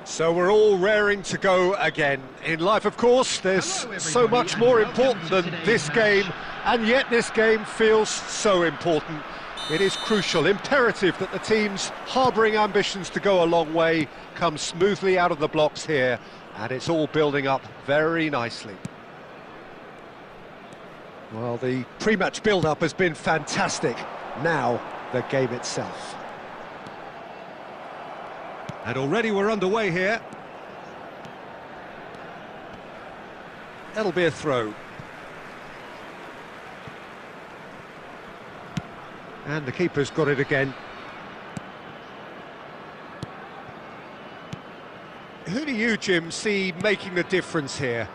So we're all raring to go again. In life, of course, there's so much more important than this game, and yet this game feels so important. It is crucial, imperative that the teams harbouring ambitions to go a long way come smoothly out of the blocks here, and it's all building up very nicely. Well, the pre-match build-up has been fantastic. Now, the game itself. And already we're underway here. That'll be a throw. And the keeper's got it again. Who do you, Jim, see making the difference here?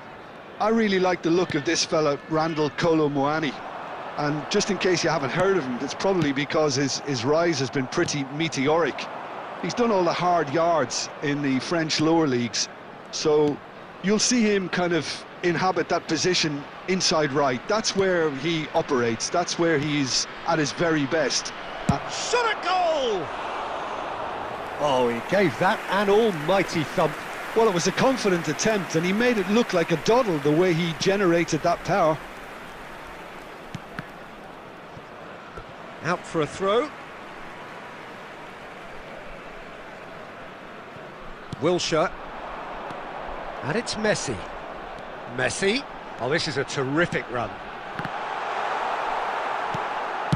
I really like the look of this fella, Randall Kolo Muani. And just in case you haven't heard of him, it's probably because his rise has been pretty meteoric. He's done all the hard yards in the French lower leagues, so you'll see him kind of inhabit that position inside right. That's where he operates, that's where he's at his very best. Shot a goal! Oh, he gave that an almighty thump. Well, it was a confident attempt, and he made it look like a doddle the way he generated that power. Out for a throw. Wilshere, and it's Messi. Messi, oh, this is a terrific run.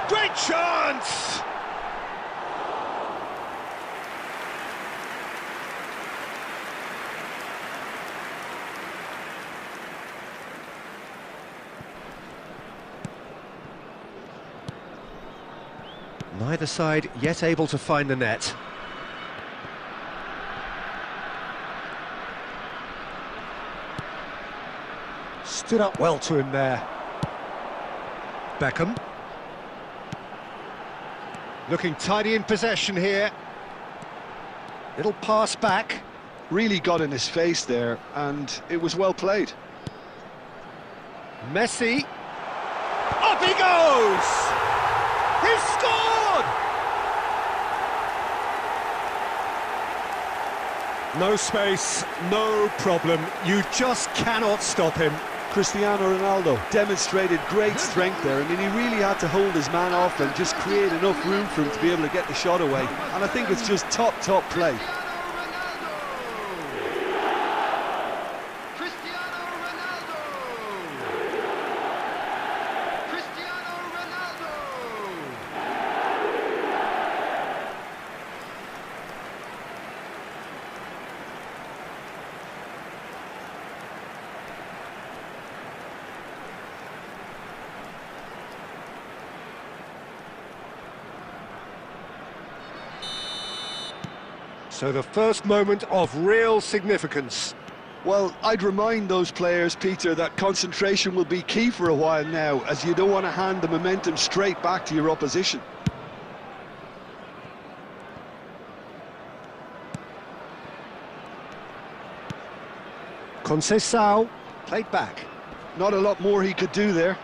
Great chance! Neither side yet able to find the net. Stood up well to him there. Beckham. Looking tidy in possession here. Little pass back. Really got in his face there, and it was well played. Messi. Up he goes! He's scored! No space, no problem. You just cannot stop him. Cristiano Ronaldo demonstrated great strength there. I mean, he really had to hold his man off and just create enough room for him to be able to get the shot away. And I think it's just top play. So the first moment of real significance. Well, I'd remind those players, Peter, that concentration will be key for a while now, as you don't want to hand the momentum straight back to your opposition. Conceição played back. Not a lot more he could do there.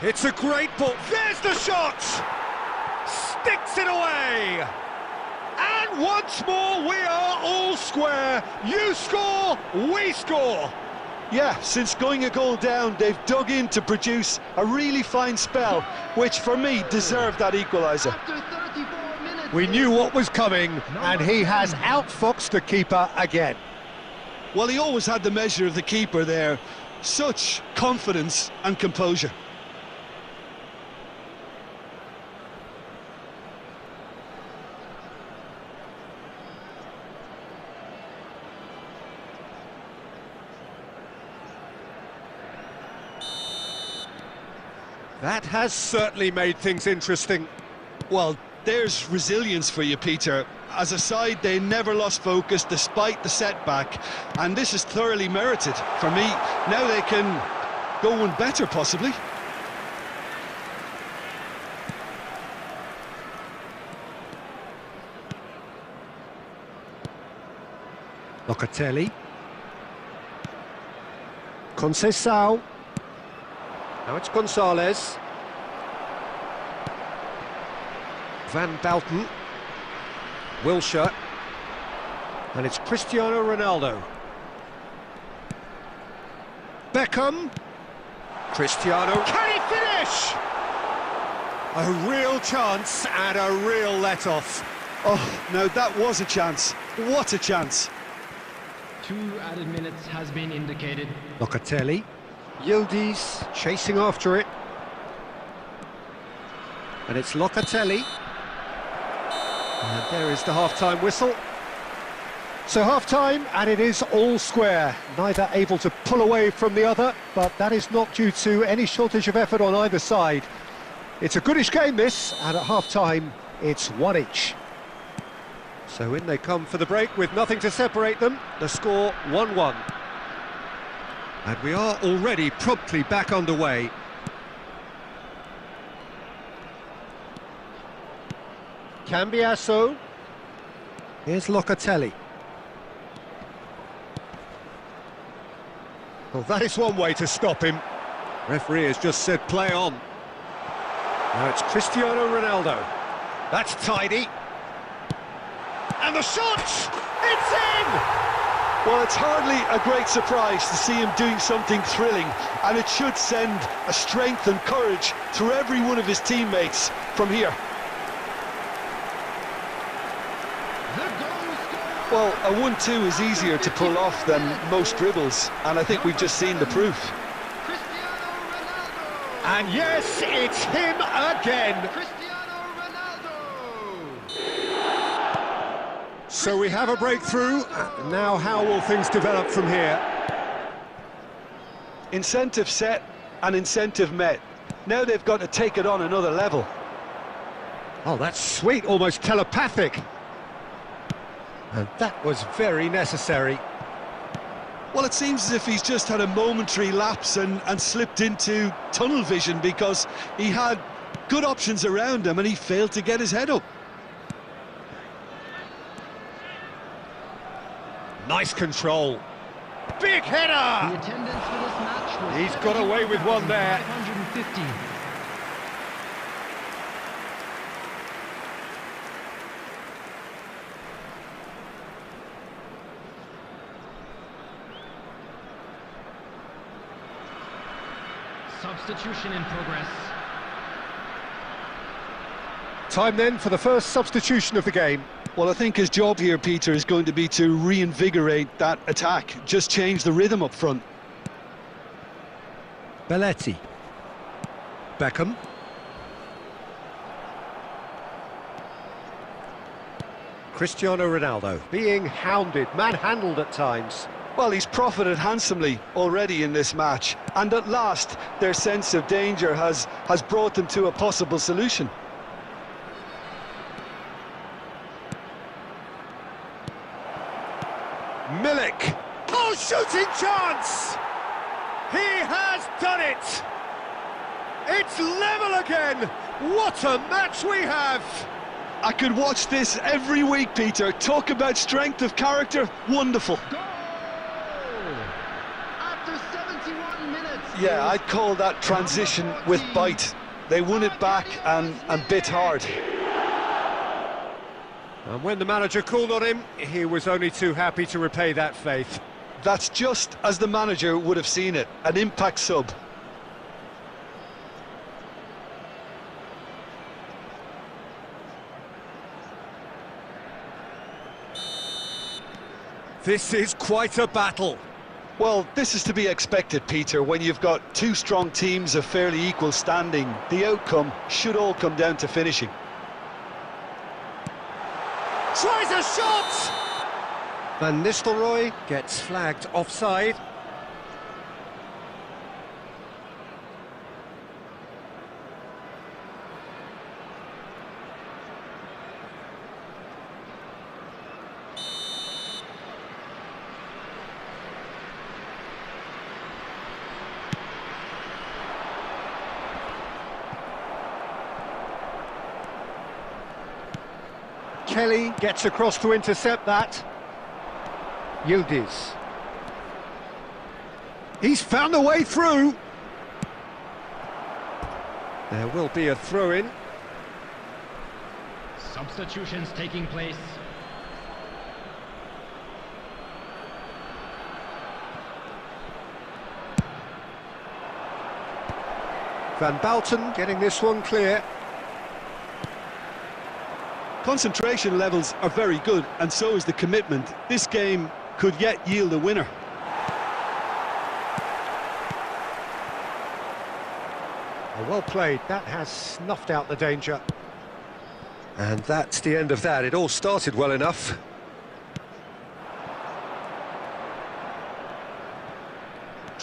It's a great ball. There's the shot! Sticks it away! And once more, we are all square. You score, we score. Yeah, since going a goal down, they've dug in to produce a really fine spell, which for me deserved that equaliser. We knew what was coming, and he has outfoxed the keeper again. Well, he always had the measure of the keeper there. Such confidence and composure. That has certainly made things interesting. Well, there's resilience for you, Peter. As a side, they never lost focus despite the setback, and this is thoroughly merited. For me, now they can go one better, possibly. Locatelli. Conceição. Now it's Gonzalez. Van Bouten. Wilshere. And it's Cristiano Ronaldo. Beckham. Cristiano. Can he finish? A real chance and a real let-off. Oh, no, that was a chance. What a chance. 2 added minutes has been indicated. Locatelli. Yildiz chasing after it. And it's Locatelli. And there is the half-time whistle. So half-time, and it is all square. Neither able to pull away from the other, but that is not due to any shortage of effort on either side. It's a goodish game, this, and at half-time, it's 1 each. So in they come for the break with nothing to separate them. The score 1-1. And we are already promptly back underway. Cambiasso. Here's Locatelli. Well, that is one way to stop him. Referee has just said play on. Now it's Cristiano Ronaldo. That's tidy. And the shot! It's in! Well, it's hardly a great surprise to see him doing something thrilling, and it should send a strength and courage through every one of his teammates from here. Well, a 1-2 is easier to pull off than most dribbles, and I think we've just seen the proof. And yes, it's him again. So we have a breakthrough. Now how will things develop from here? Incentive set and incentive met. Now they've got to take it on another level. Oh, that's sweet, almost telepathic. And that was very necessary. Well, it seems as if he's just had a momentary lapse and slipped into tunnel vision, because he had good options around him and he failed to get his head up. Nice control. Big header! The attendance for this match was He's got away with one there. 550. Substitution in progress. Time then for the first substitution of the game. Well, I think his job here, Peter, is going to be to reinvigorate that attack. Just change the rhythm up front. Belletti. Beckham. Cristiano Ronaldo being hounded, manhandled at times. Well, he's profited handsomely already in this match, and at last their sense of danger has brought them to a possible solution. shooting chance! He has done it! It's level again! What a match we have! I could watch this every week, Peter. Talk about strength of character, wonderful. Goal! After 71 minutes. Yeah, I'd call that transition with bite. They won it back and bit hard. And when the manager called on him, he was only too happy to repay that faith. That's just as the manager would have seen it, an impact sub. This is quite a battle. Well, this is to be expected, Peter, when you've got two strong teams of fairly equal standing. The outcome should all come down to finishing. Tries a shot! Van Nistelrooy gets flagged offside. Kelly gets across to intercept that. Yildiz. He's found a way through. There will be a throw-in. Substitutions taking place. Van Bouten getting this one clear. Concentration levels are very good, and so is the commitment. This game could yet yield a winner. Well played, that has snuffed out the danger. And that's the end of that. It all started well enough.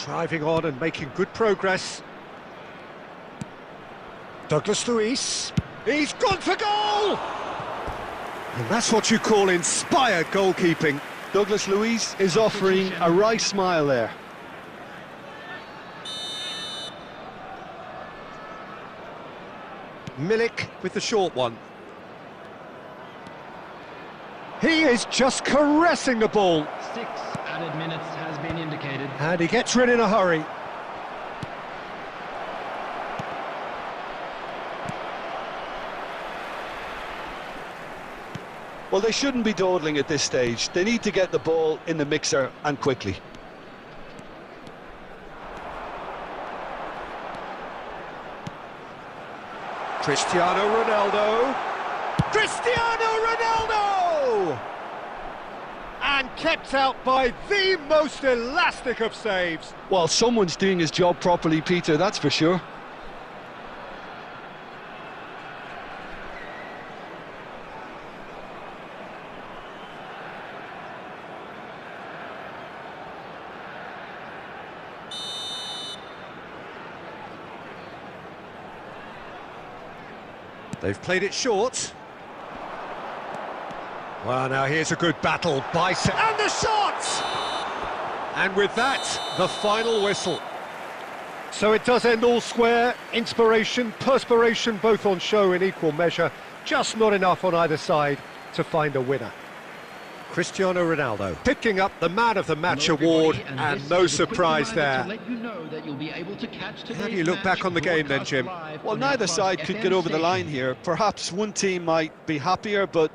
Driving on and making good progress. Douglas Luiz, he's gone for goal! And that's what you call inspired goalkeeping. Douglas Luiz is offering a right smile there. Milik with the short one. He is just caressing the ball. 6 added minutes has been indicated. And he gets rid in a hurry. Well, they shouldn't be dawdling at this stage. They need to get the ball in the mixer, and quickly. Cristiano Ronaldo. Cristiano Ronaldo! And kept out by the most elastic of saves. Well, someone's doing his job properly, Peter, that's for sure. They've played it short. Well, now here's a good battle by... And the shot! And with that, the final whistle. So it does end all square. Inspiration, perspiration, both on show in equal measure. Just not enough on either side to find a winner. Cristiano Ronaldo picking up the Man of the Match award, and no surprise there. How do you look back on the game then, Jim? Well, neither side could get over the line here. Perhaps one team might be happier, but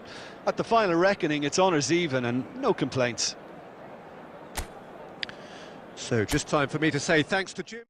at the final reckoning, it's honours even and no complaints. So just time for me to say thanks to Jim.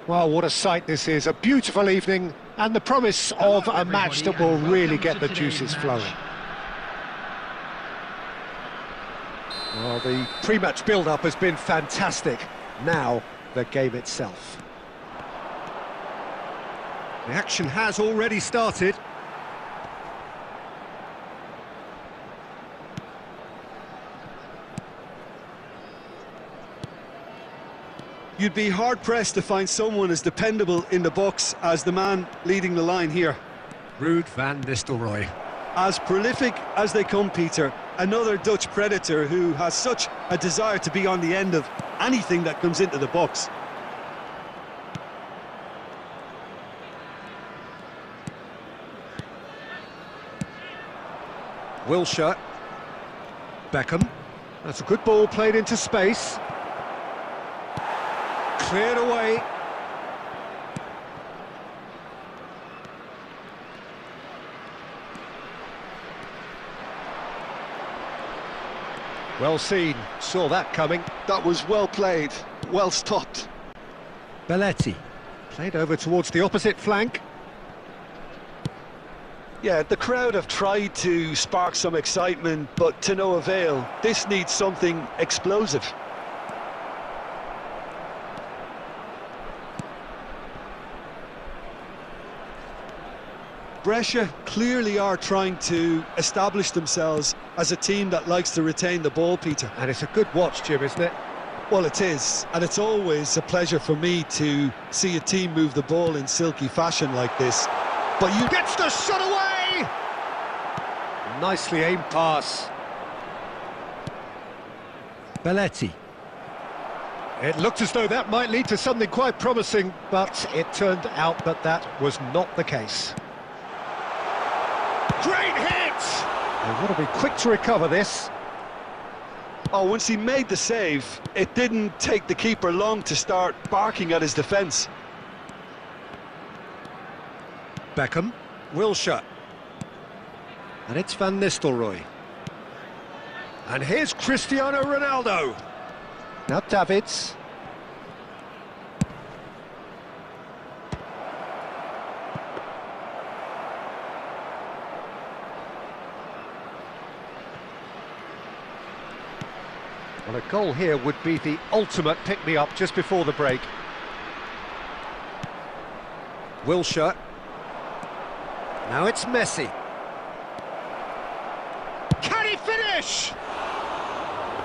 Well, what a sight this is, a beautiful evening, and the promise of a match that will really get the juices flowing. Well, the pre-match build-up has been fantastic. Now, the game itself. The action has already started. You'd be hard-pressed to find someone as dependable in the box as the man leading the line here. Ruud van Nistelrooy. As prolific as they come, Peter, another Dutch predator who has such a desire to be on the end of anything that comes into the box. Wilshere. Beckham. That's a good ball played into space. Cleared away. Well seen, saw that coming. That was well played, well stopped. Belletti. Played over towards the opposite flank. Yeah, the crowd have tried to spark some excitement, but to no avail. This needs something explosive. Brescia clearly are trying to establish themselves as a team that likes to retain the ball, Peter. And it's a good watch, Jim, isn't it? Well, it is, and it's always a pleasure for me to see a team move the ball in silky fashion like this. But you Gets the shot away! Nicely aimed pass. Belletti. It looked as though that might lead to something quite promising, but it turned out that was not the case. Great hit! They've got to be quick to recover this. Oh, once he made the save, it didn't take the keeper long to start barking at his defence. Beckham, Wilshere. And it's Van Nistelrooy. And here's Cristiano Ronaldo. Now Davids. Well, a goal here would be the ultimate pick-me-up just before the break. Wilshere. Now it's Messi. Can he finish?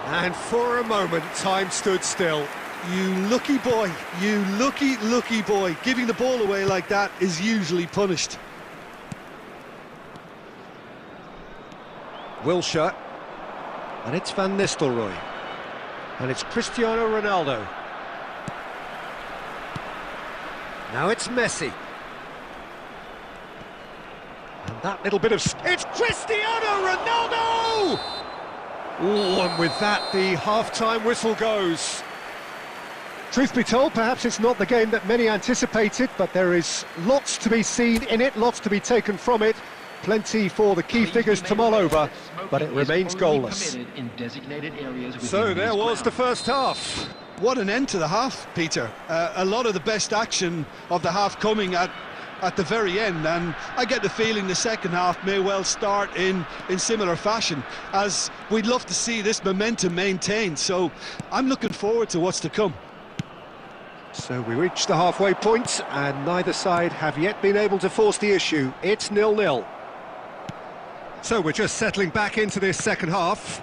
And for a moment, time stood still. You lucky boy, you lucky boy. Giving the ball away like that is usually punished. Wilshere. And it's Van Nistelrooy. And it's Cristiano Ronaldo. Now it's Messi. And that little bit of... It's Cristiano Ronaldo! Ooh, and with that, the half-time whistle goes. Truth be told, perhaps it's not the game that many anticipated, but there is lots to be seen in it, lots to be taken from it. Plenty for the key figures to mull over, but it remains goalless. So there was the first half. What an end to the half, Peter. A lot of the best action of the half coming at the very end, and I get the feeling the second half may well start in similar fashion, as we'd love to see this momentum maintained. So I'm looking forward to what's to come. So we reach the halfway point, and neither side have yet been able to force the issue. It's 0-0. So we're just settling back into this second half.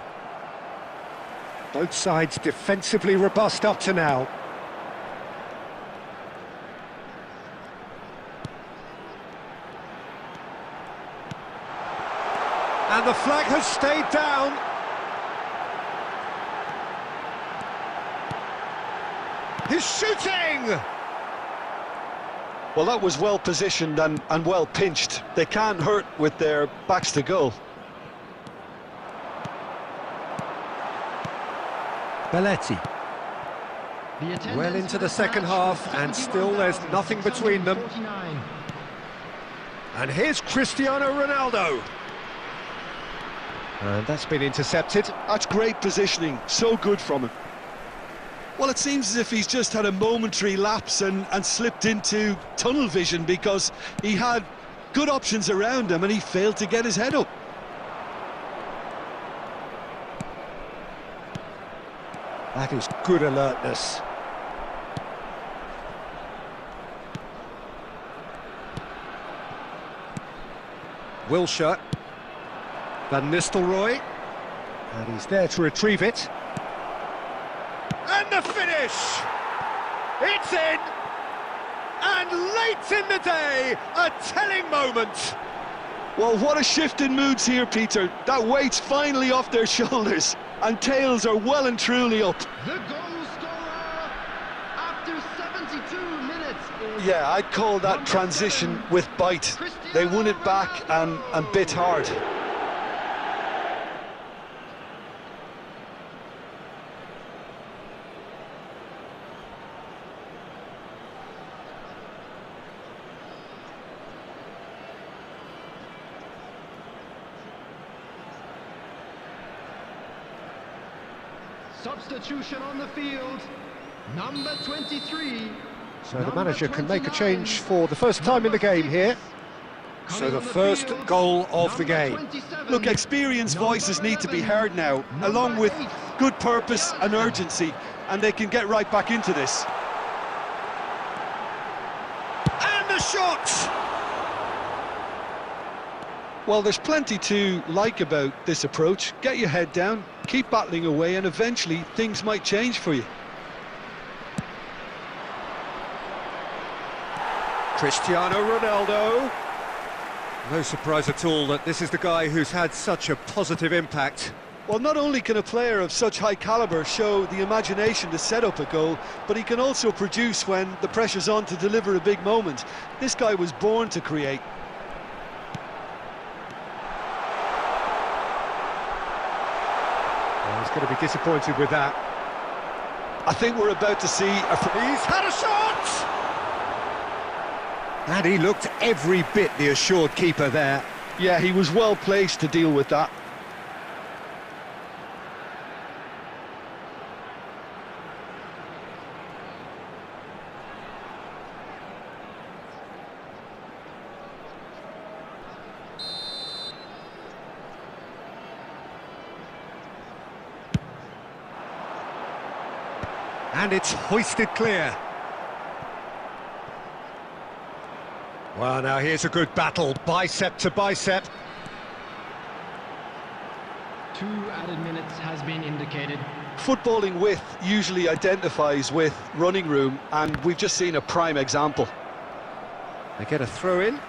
Both sides defensively robust up to now. And the flag has stayed down. He's shooting! Well, that was well positioned and well pinched. They can't hurt with their backs to goal. Belletti. Well into the second half, and still there's nothing between them. And here's Cristiano Ronaldo. And that's been intercepted. That's great positioning, so good from him. Well, it seems as if he's just had a momentary lapse and slipped into tunnel vision, because he had good options around him and he failed to get his head up. That is good alertness. Wilshere. Van Nistelrooy. And he's there to retrieve it. And the finish! It's in! And late in the day, a telling moment. Well, what a shift in moods here, Peter. That weight's finally off their shoulders, and tails are well and truly up. The goal scorer after 72 minutes. Yeah, I'd call that transition with bite. They won it back and bit hard. Substitution on the field, number 23. So the manager can make a change for the first time in the game here. So the first goal of the game. Look, experienced voices need to be heard now, along with good purpose and urgency, and they can get right back into this. And the shot! Well, there's plenty to like about this approach. Get your head down, keep battling away, and eventually things might change for you. Cristiano Ronaldo. No surprise at all that this is the guy who's had such a positive impact. Well, not only can a player of such high calibre show the imagination to set up a goal, but he can also produce when the pressure's on to deliver a big moment. This guy was born to create. He's going to be disappointed with that. I think we're about to see a... He's had a shot! And he looked every bit the assured keeper there. Yeah, he was well placed to deal with that. And it's hoisted clear. Well, now here's a good battle, bicep to bicep. 2 added minutes has been indicated. Footballing width usually identifies with running room, and we've just seen a prime example. They get a throw in.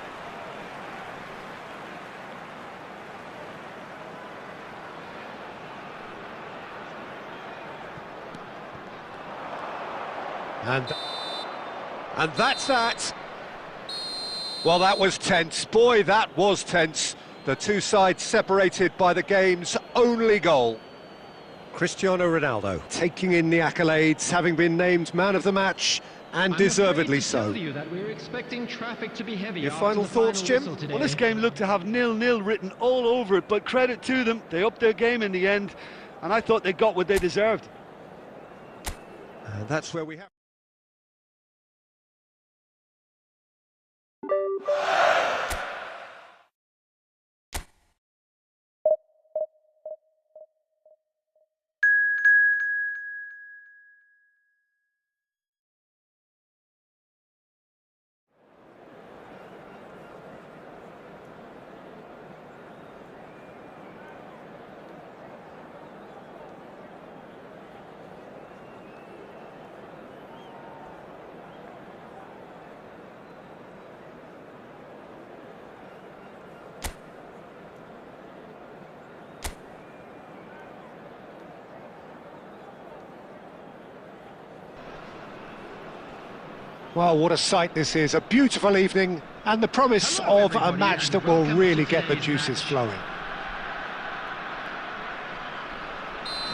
And that's that. Well, that was tense. Boy, that was tense. The two sides separated by the game's only goal. Cristiano Ronaldo taking in the accolades, having been named man of the match, and deservedly so. Your final thoughts, Jim? Well, this game looked to have 0-0 written all over it, but credit to them, they upped their game in the end, and I thought they got what they deserved. And that's where we have... Well, what a sight this is, a beautiful evening and the promise of a match that will really get the juices flowing.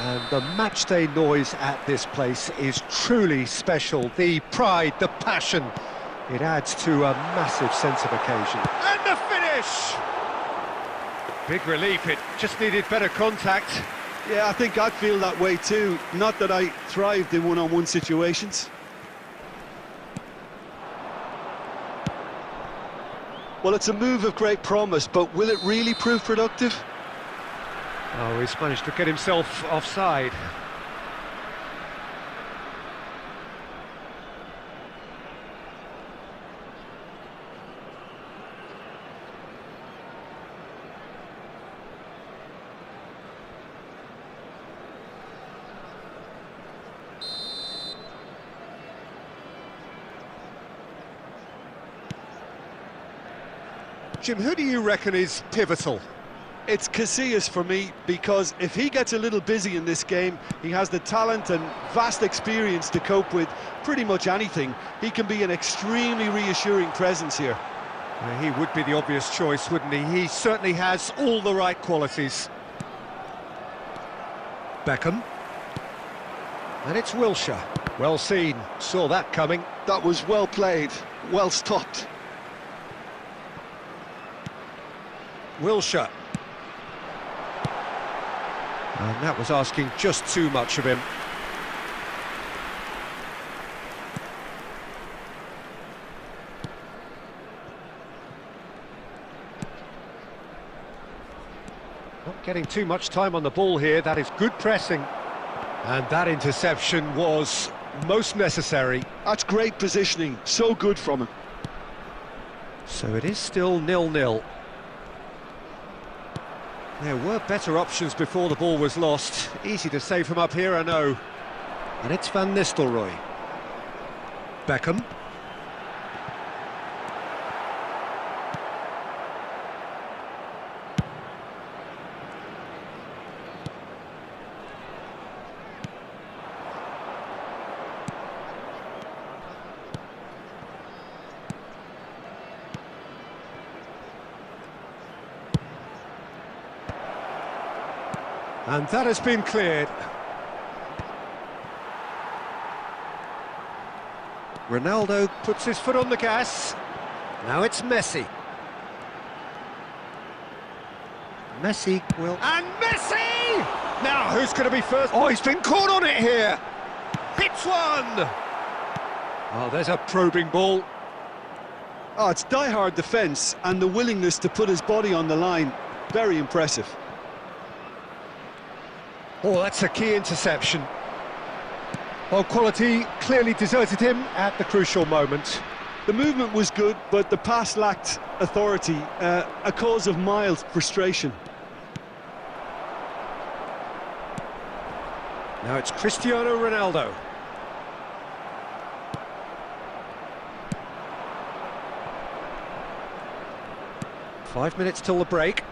And the matchday noise at this place is truly special. The pride, the passion, it adds to a massive sense of occasion. And the finish! Big relief, it just needed better contact. Yeah, I think I'd feel that way too. Not that I thrived in one-on-one situations. Well, it's a move of great promise, but will it really prove productive? Oh, he's managed to get himself offside. Jim, who do you reckon is pivotal? It's Casillas for me, because if he gets a little busy in this game, he has the talent and vast experience to cope with pretty much anything. He can be an extremely reassuring presence here. He would be the obvious choice, wouldn't he? He certainly has all the right qualities. Beckham. And it's Wilshere. Well seen, saw that coming. That was well played, well stopped. Wilshere. And that was asking just too much of him. Not getting too much time on the ball here, that is good pressing. And that interception was most necessary. That's great positioning, so good from him. So it is still 0-0. There were better options before the ball was lost. Easy to say from up here, I know. And it's Van Nistelrooy. Beckham. And that has been cleared. Ronaldo puts his foot on the gas. Now it's Messi. Messi will... And Messi! Now, who's going to be first? Oh, he's been caught on it here. Hits one! Oh, there's a probing ball. Oh, it's die-hard defence and the willingness to put his body on the line. Very impressive. Oh, that's a key interception. Well, quality clearly deserted him at the crucial moment. The movement was good, but the pass lacked authority, a cause of mild frustration. Now it's Cristiano Ronaldo. Five minutes till the break.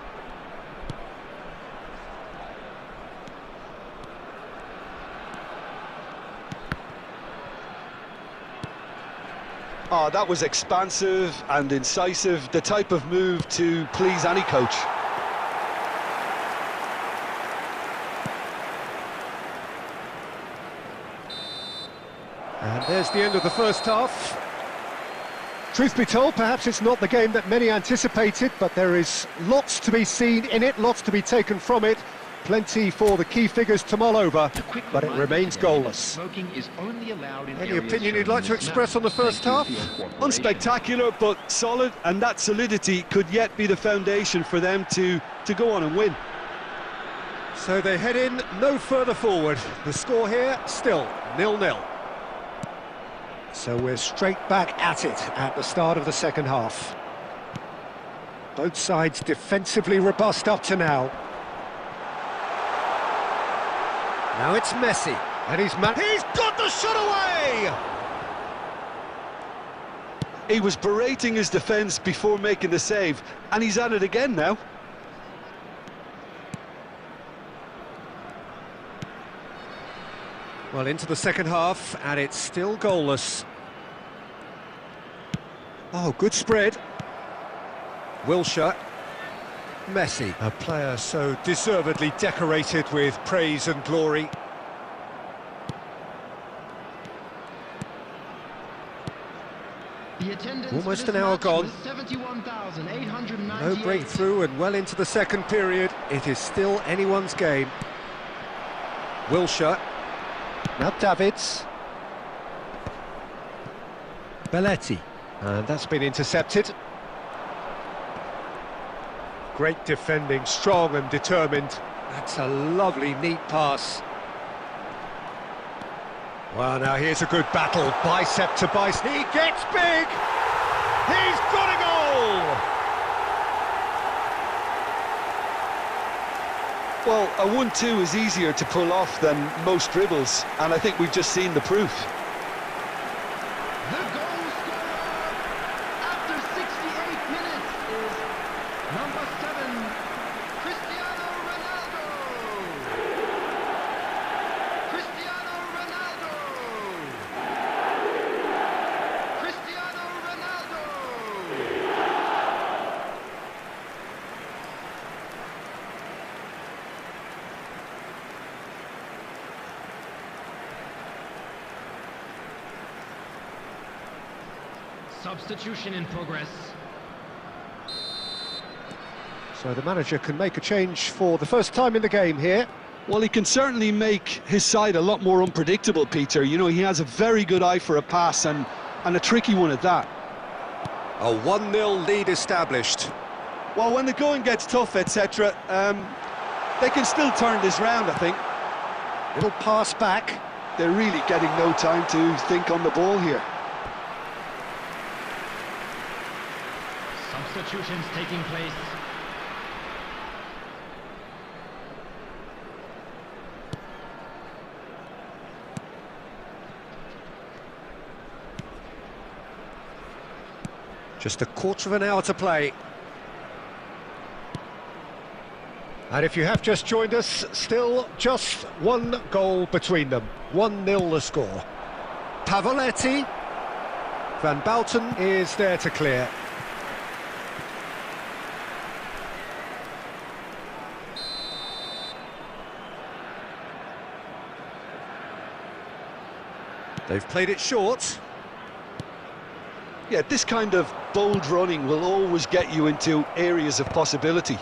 Oh, that was expansive and incisive, the type of move to please any coach. And there's the end of the first half. Truth be told, perhaps it's not the game that many anticipated, but there is lots to be seen in it, lots to be taken from it. Plenty for the key figures to mull over, but it remains goalless. Any opinion you'd like to express on the first half? Unspectacular, but solid, and that solidity could yet be the foundation for them to go on and win. So they head in no further forward. The score here, still 0-0. So we're straight back at it at the start of the second half. Both sides defensively robust up to now. Now it's Messi, and he's got the shot away! He was berating his defence before making the save, and he's at it again now. Well, into the second half, and it's still goalless. Oh, good spread. Wilshere. Messi, a player so deservedly decorated with praise and glory. Almost an hour gone. No breakthrough and well into the second period. It is still anyone's game. Wilshere. Now Davids. Belletti. And that's been intercepted. Great defending, strong and determined. That's a lovely, neat pass. Well, now here's a good battle, bicep to bicep. He gets big! He's got a goal! Well, a 1-2 is easier to pull off than most dribbles, and I think we've just seen the proof. The goal scorer after 68 minutes is number 7, Cristiano Ronaldo. Cristiano Ronaldo. Cristiano Ronaldo. Substitution in progress. So the manager can make a change for the first time in the game here. Well, he can certainly make his side a lot more unpredictable, Peter. You know, he has a very good eye for a pass and a tricky one at that. A 1-0 lead established. Well, when the going gets tough, etc., they can still turn this round, I think. Little pass back. They're really getting no time to think on the ball here. Substitutions taking place. Just a quarter of an hour to play. And if you have just joined us, still just one goal between them. 1-0 the score. Pavoletti. Van Bouten is there to clear. They've played it short. Yeah, this kind of bold running will always get you into areas of possibility.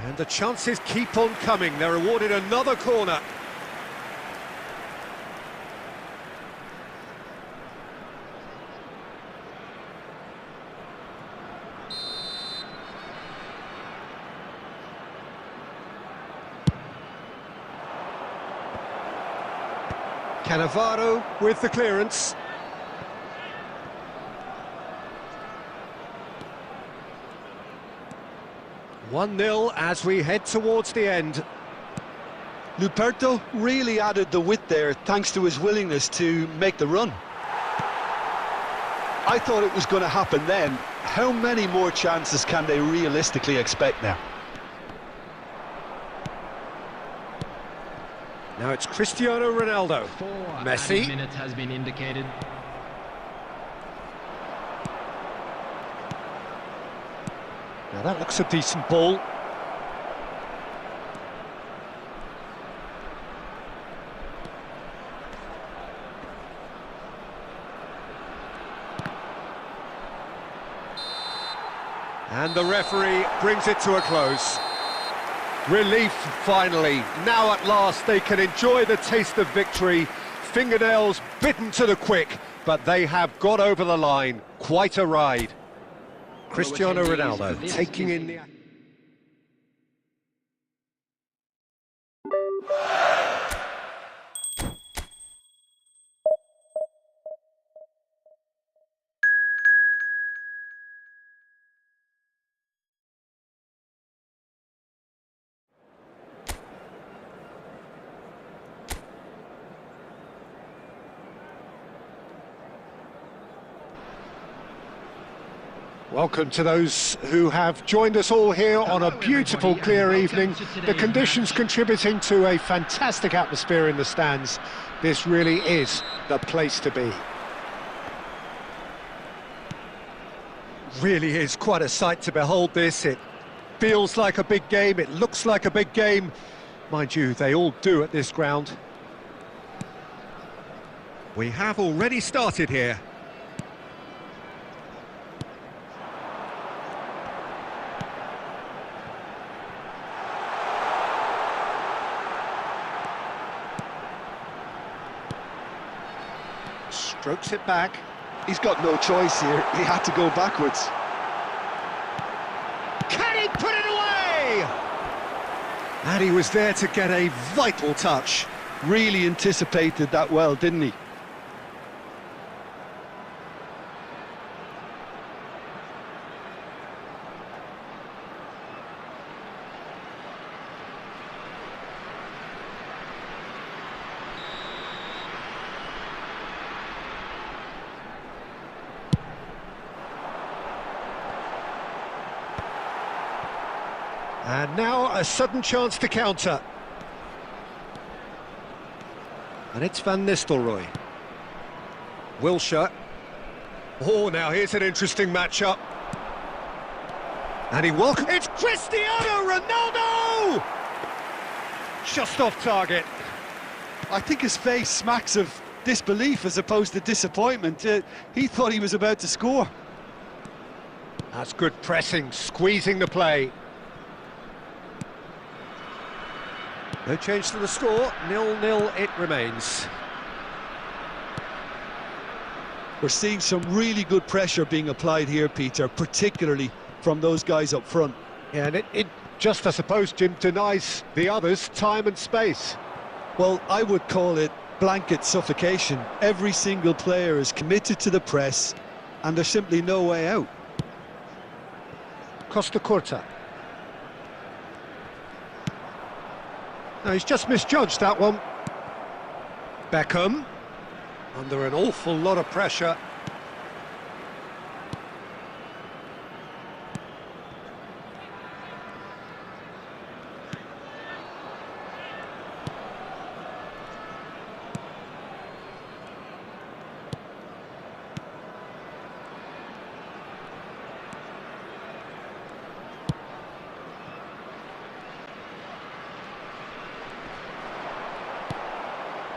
And the chances keep on coming. They're awarded another corner. Cannavaro with the clearance. One-0 as we head towards the end. Luperto really added the width there thanks to his willingness to make the run. I thought it was going to happen then. How many more chances can they realistically expect now? Now it's Cristiano Ronaldo. 4 Messi. added minutes has been indicated. Now that looks a decent ball. And the referee brings it to a close. Relief, finally. Now at last they can enjoy the taste of victory. Fingernails bitten to the quick, but they have got over the line. Quite a ride. Cristiano Ronaldo taking in the... Welcome to those who have joined us all here on a beautiful, clear evening. The conditions contributing to a fantastic atmosphere in the stands. This really is the place to be. Really is quite a sight to behold this. It feels like a big game, it looks like a big game. Mind you, they all do at this ground. We have already started here. Strokes it back. He's got no choice here. He had to go backwards. Can he put it away? And he was there to get a vital touch. Really anticipated that well, didn't he? And now a sudden chance to counter. And it's Van Nistelrooy. Wilshere. Oh, now here's an interesting matchup. And he welcomes... It's Cristiano Ronaldo! Just off target. I think his face smacks of disbelief as opposed to disappointment. He thought he was about to score. That's good pressing, squeezing the play. No change to the score, 0-0 it remains. We're seeing some really good pressure being applied here, Peter, particularly from those guys up front. Yeah, and it just, I suppose, Jim, denies the others time and space. Well, I would call it blanket suffocation. Every single player is committed to the press, and there's simply no way out. Costa Curta. No, he's just misjudged that one. Beckham, under an awful lot of pressure.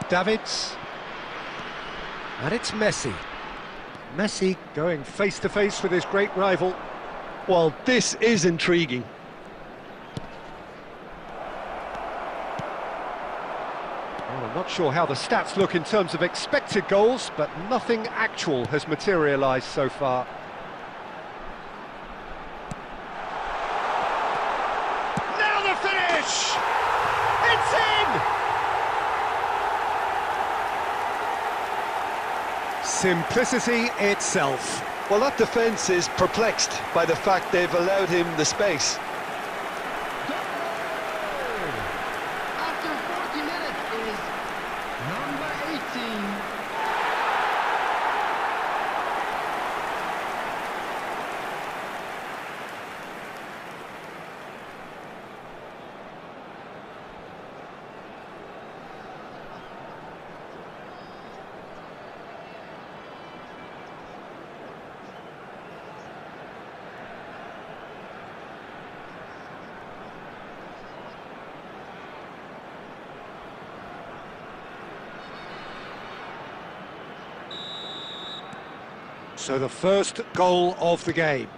Davids, and it's Messi. Messi going face-to-face with his great rival. Well, this is intriguing. Well, I'm not sure how the stats look in terms of expected goals, but nothing actual has materialised so far. Now the finish! It's in! Simplicity itself. Well, that defence is perplexed by the fact they've allowed him the space. After 40 minutes is number 18. So the first goal of the game.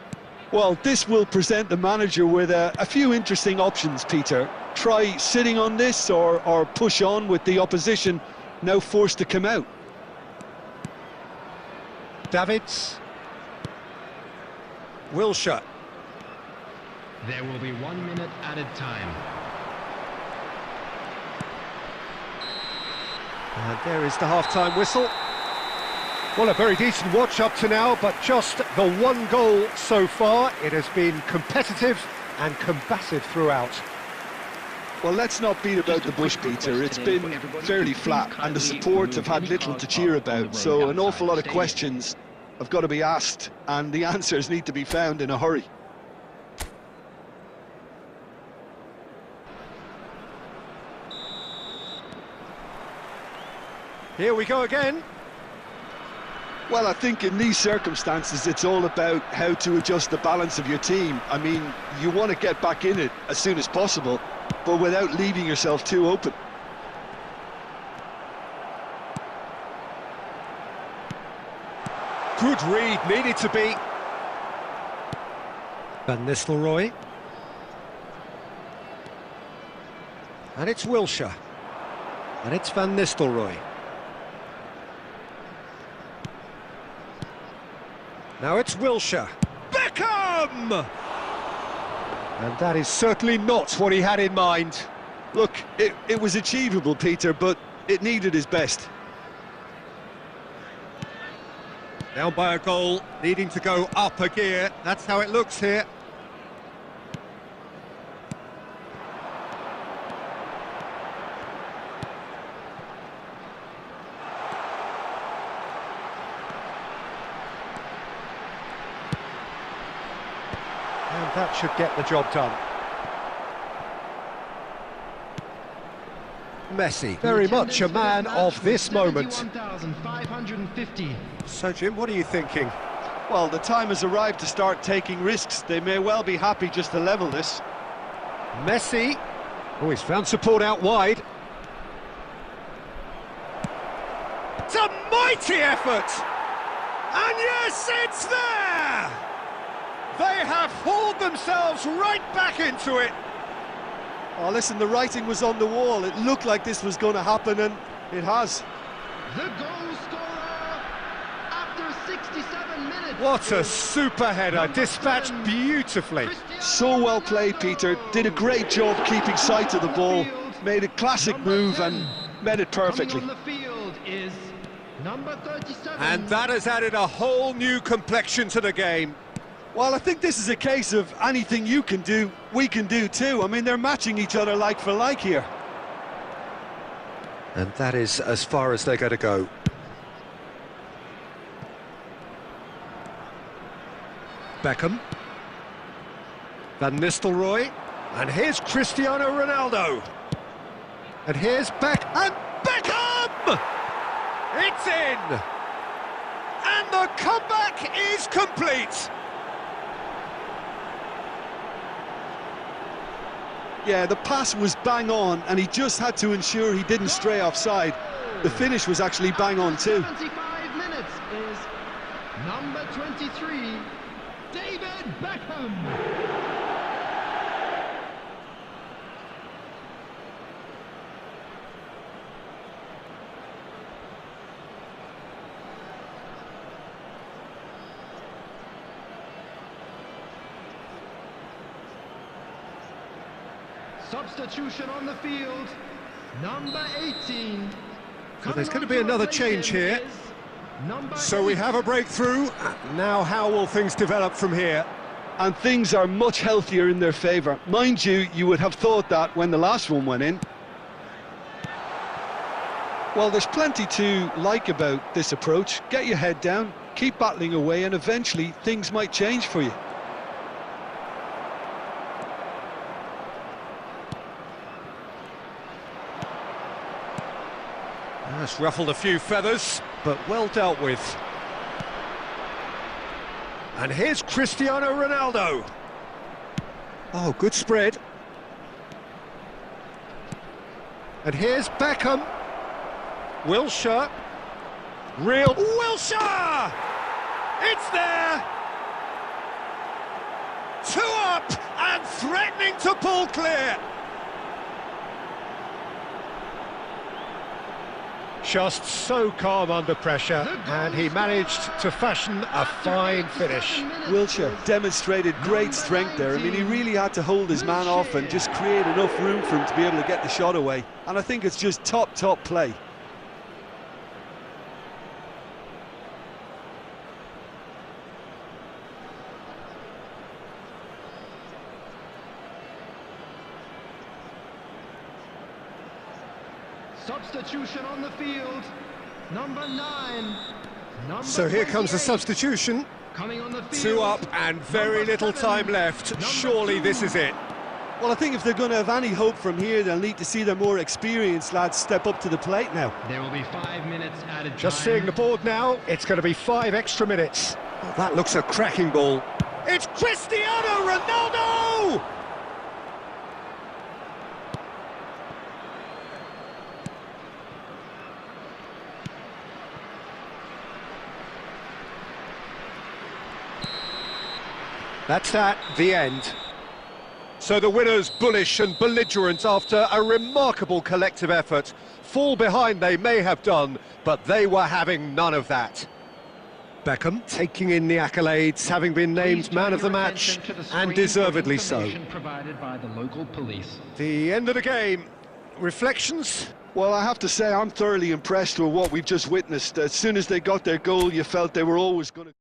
Well, this will present the manager with a few interesting options, Peter. Try sitting on this or push on with the opposition now forced to come out. Davids. Wilshere. There will be 1 minute added time. And there is the half-time whistle. Well, a very decent watch up to now, but just the one goal so far. It has been competitive and combative throughout. Well, let's not beat about the bush, Peter. It's been fairly flat, and the support have had little to cheer about, so an awful lot of questions have got to be asked, and the answers need to be found in a hurry. Here we go again. Well, I think in these circumstances, it's all about how to adjust the balance of your team. I mean, you want to get back in it as soon as possible, but without leaving yourself too open. Good read, needed to be. Van Nistelrooy. And it's Wilshere. And it's Van Nistelrooy. Now it's Wilshere. Beckham! And that is certainly not what he had in mind. Look, it was achievable, Peter, but it needed his best. Down by a goal, needing to go up a gear. That's how it looks here. And that should get the job done. Messi, very much a man of this moment. So, Jim, what are you thinking? Well, the time has arrived to start taking risks. They may well be happy just to level this. Messi. Oh, he's found support out wide. It's a mighty effort! And yes, it's there! They have hauled themselves right back into it. Oh, listen, the writing was on the wall. It looked like this was going to happen, and it has. The goal scorer after 67 minutes. What a super header, dispatched beautifully. So well played, Peter. Did a great job keeping sight of the ball. Made a classic move and met it perfectly. Coming on the field is number 37. And that has added a whole new complexion to the game. Well, I think this is a case of anything you can do, we can do too. I mean, they're matching each other like for like here. And that is as far as they're going to go. Beckham. Van Nistelrooy. And here's Cristiano Ronaldo. And here's and Beckham! It's in! And the comeback is complete! Yeah, the pass was bang on, and he just had to ensure he didn't stray offside. The finish was actually bang on too. 75 minutes is number 23, David Beckham. Substitution on the field, number 18. So there's going to be another change here. So we have a breakthrough. Now how will things develop from here? And things are much healthier in their favour. Mind you, you would have thought that when the last one went in. Well, there's plenty to like about this approach. Get your head down, keep battling away, and eventually things might change for you. That's ruffled a few feathers, but well dealt with. And here's Cristiano Ronaldo. Oh, good spread. And here's Beckham. Wilshere. Wilshere! It's there! 2 up and threatening to pull clear. Just so calm under pressure, and he managed to fashion a fine finish. Wilshere demonstrated great strength there. I mean, he really had to hold his man off and just create enough room for him to be able to get the shot away. And I think it's just top play. Substitution on the field, number 9. So here comes the substitution. Coming on the field, 2 up and very little time left. Surely this is it. Well, I think if they're going to have any hope from here, they'll need to see their more experienced lads step up to the plate now. There will be 5 minutes added. Just seeing the board now, it's going to be 5 extra minutes. Oh, that looks a cracking ball. It's Cristiano Ronaldo! That's that, the end. So the winners, bullish and belligerent after a remarkable collective effort. Fall behind they may have done, but they were having none of that. Beckham taking in the accolades, having been named man of the match, and deservedly so. Provided by the local police. The end of the game. Reflections? Well, I have to say I'm thoroughly impressed with what we've just witnessed. As soon as they got their goal, you felt they were always going to...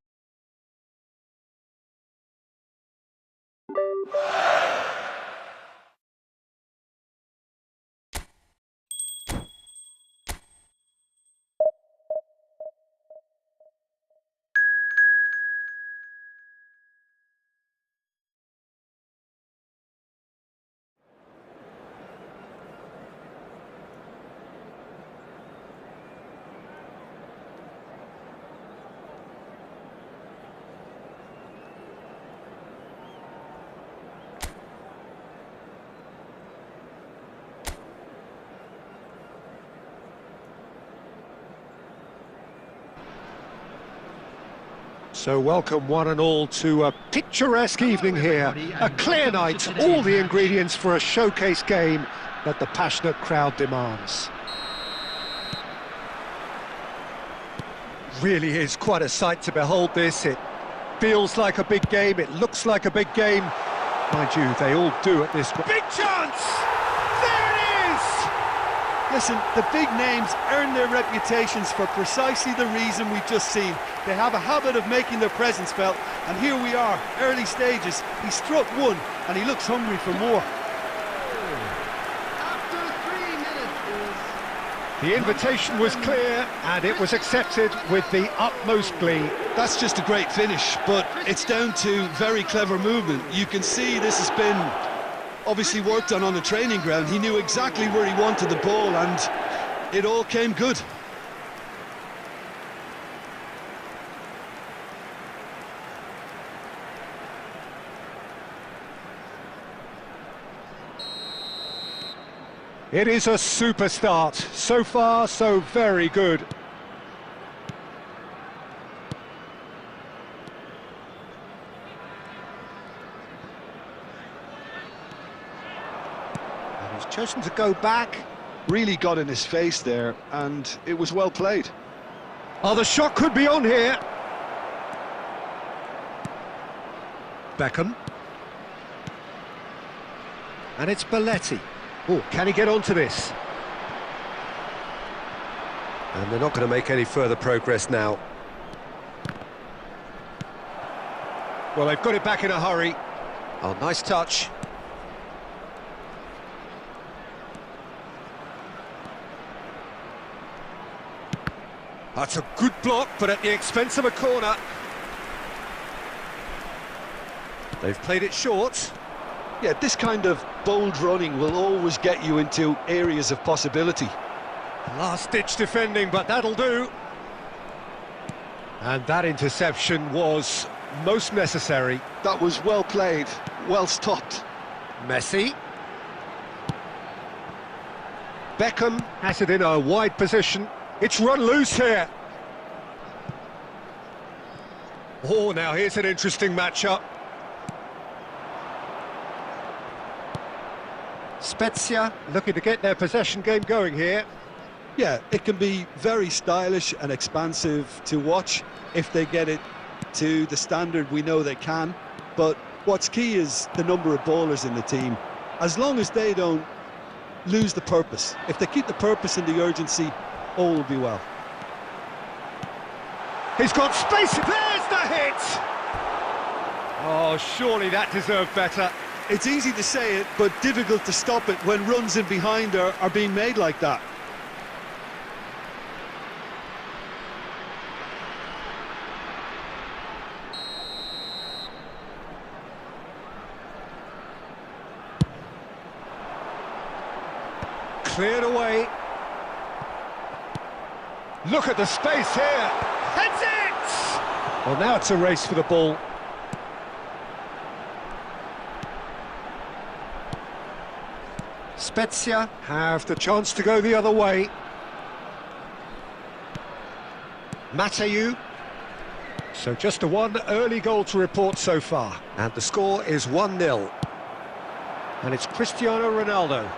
So welcome one and all to a picturesque evening here, a clear night, all the ingredients for a showcase game that the passionate crowd demands. Really is quite a sight to behold this. It feels like a big game, it looks like a big game. Mind you, they all do at this... Big chance! There it is! Listen, the big names earn their reputations for precisely the reason we've just seen. They have a habit of making their presence felt, and here we are, early stages. He struck one, and he looks hungry for more. The invitation was clear, and it was accepted with the utmost glee. That's just a great finish, but it's down to very clever movement. You can see this has been obviously worked on the training ground. He knew exactly where he wanted the ball, and it all came good. It is a super start. So far, so very good. And he's chosen to go back. Really got in his face there, and it was well played. Oh, the shot could be on here. Beckham. And it's Belletti. Oh, can he get onto this? And they're not going to make any further progress now. Well, they've got it back in a hurry. Oh, nice touch. That's a good block, but at the expense of a corner. They've played it short. Yeah, this kind of bold running will always get you into areas of possibility. Last-ditch defending, but that'll do. And that interception was most necessary. That was well played, well stopped. Messi. Beckham has it in a wide position. It's run loose here. Oh, now here's an interesting matchup. Spezia looking to get their possession game going here. Yeah, it can be very stylish and expansive to watch if they get it to the standard we know they can. But what's key is the number of ballers in the team. As long as they don't lose the purpose, if they keep the purpose and the urgency, all will be well. He's got space. There's the hit! Oh, surely that deserved better. It's easy to say it, but difficult to stop it when runs in behind are being made like that. Cleared away. Look at the space here. Heads it! Well, now it's a race for the ball. Spezia have the chance to go the other way. Mateu. So just a one early goal to report so far. And the score is 1-0. And it's Cristiano Ronaldo.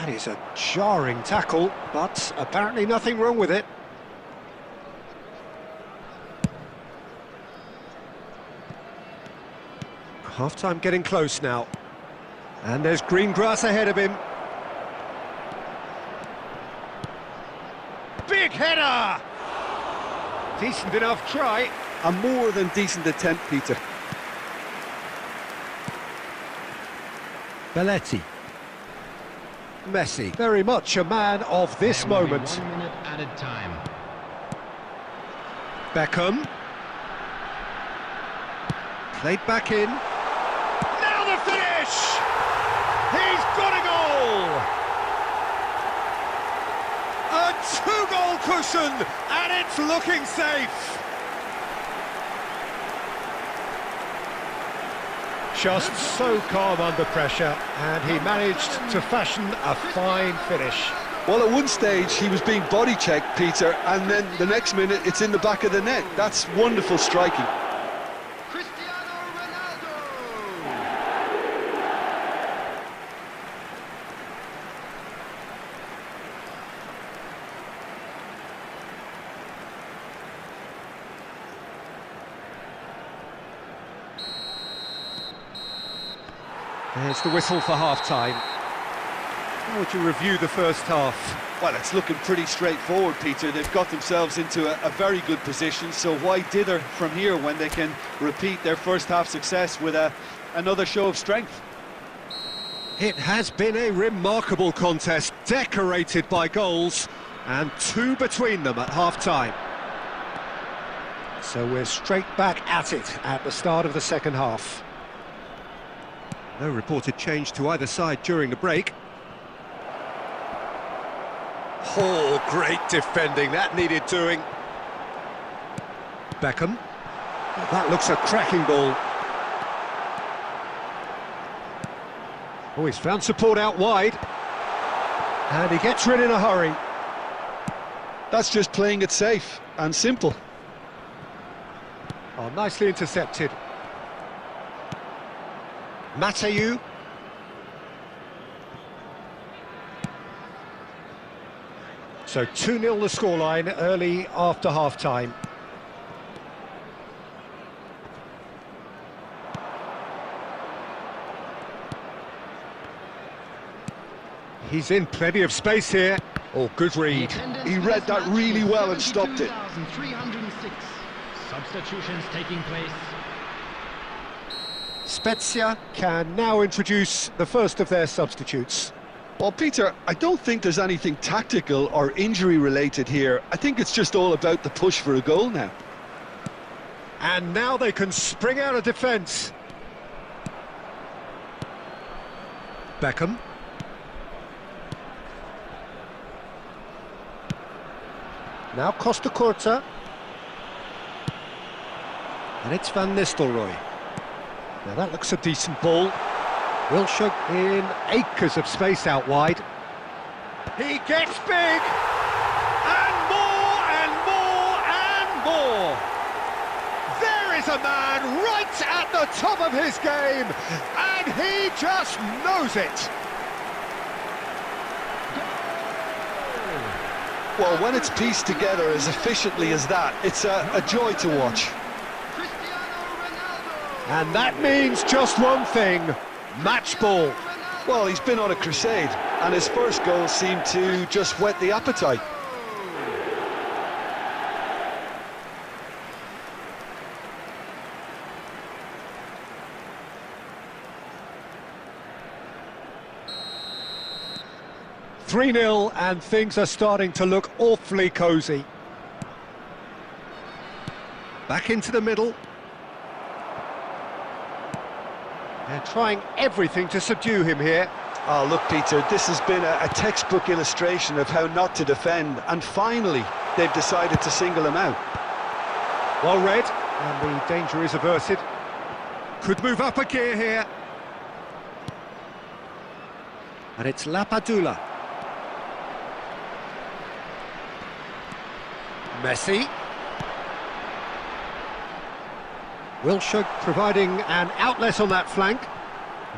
That is a jarring tackle, but apparently nothing wrong with it. Half-time getting close now. And there's green grass ahead of him. Big header! Decent enough try. A more than decent attempt, Peter. Belletti. Messi, very much a man of this moment. 1 minute added time. Beckham. Played back in. Now the finish! He's got a goal! A two-goal cushion, and it's looking safe. Just so calm under pressure, and he managed to fashion a fine finish. Well, at one stage he was being body checked, Peter, and then the next minute it's in the back of the net. That's wonderful striking. There's the whistle for half-time. How would you review the first half? Well, it's looking pretty straightforward, Peter. They've got themselves into a very good position, so why dither from here when they can repeat their first half success with another show of strength? It has been a remarkable contest, decorated by goals, and two between them at half-time. So we're straight back at it at the start of the second half. No reported change to either side during the break. Oh, great defending, that needed doing. Beckham. That looks a cracking ball. Oh, he's found support out wide. And he gets rid in a hurry. That's just playing it safe and simple. Oh, nicely intercepted. Mateu. So 2-0 the scoreline early after half-time. He's in plenty of space here. Oh, good read. He read that really well and stopped it. 306 substitutions taking place. Spezia can now introduce the first of their substitutes. Well, Peter, I don't think there's anything tactical or injury-related here. I think it's just all about the push for a goal now. And now they can spring out of defence. Beckham. Now Costa Curta. And it's Van Nistelrooy. Now that looks a decent ball. Wilshere in acres of space out wide. He gets big! And more and more and more! There is a man right at the top of his game, and he just knows it! Well, when it's pieced together as efficiently as that, it's a joy to watch. And that means just one thing, match ball. Well, he's been on a crusade, and his first goal seemed to just whet the appetite. (3-0) and things are starting to look awfully cosy. Back into the middle. They're trying everything to subdue him here. Oh, look, Peter, this has been a textbook illustration of how not to defend, and finally they've decided to single him out. Well read, and the danger is averted. Could move up a gear here. And it's Lapadula. Messi. Wilshere providing an outlet on that flank.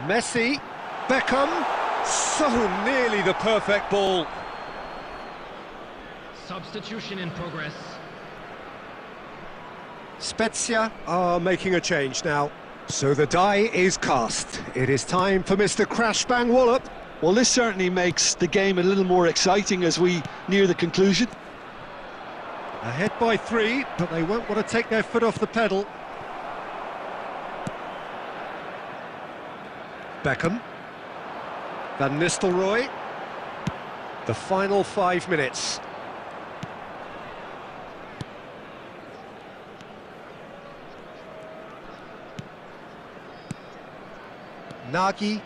Messi, Beckham, So nearly the perfect ball. Substitution in progress. Spezia are making a change now. So the die is cast. It is time for Mr. Crash Bang Wallop. Well, this certainly makes the game a little more exciting as we near the conclusion. Ahead by 3, but they won't want to take their foot off the pedal. Beckham. Van Nistelrooy. The final 5 minutes. Nagy.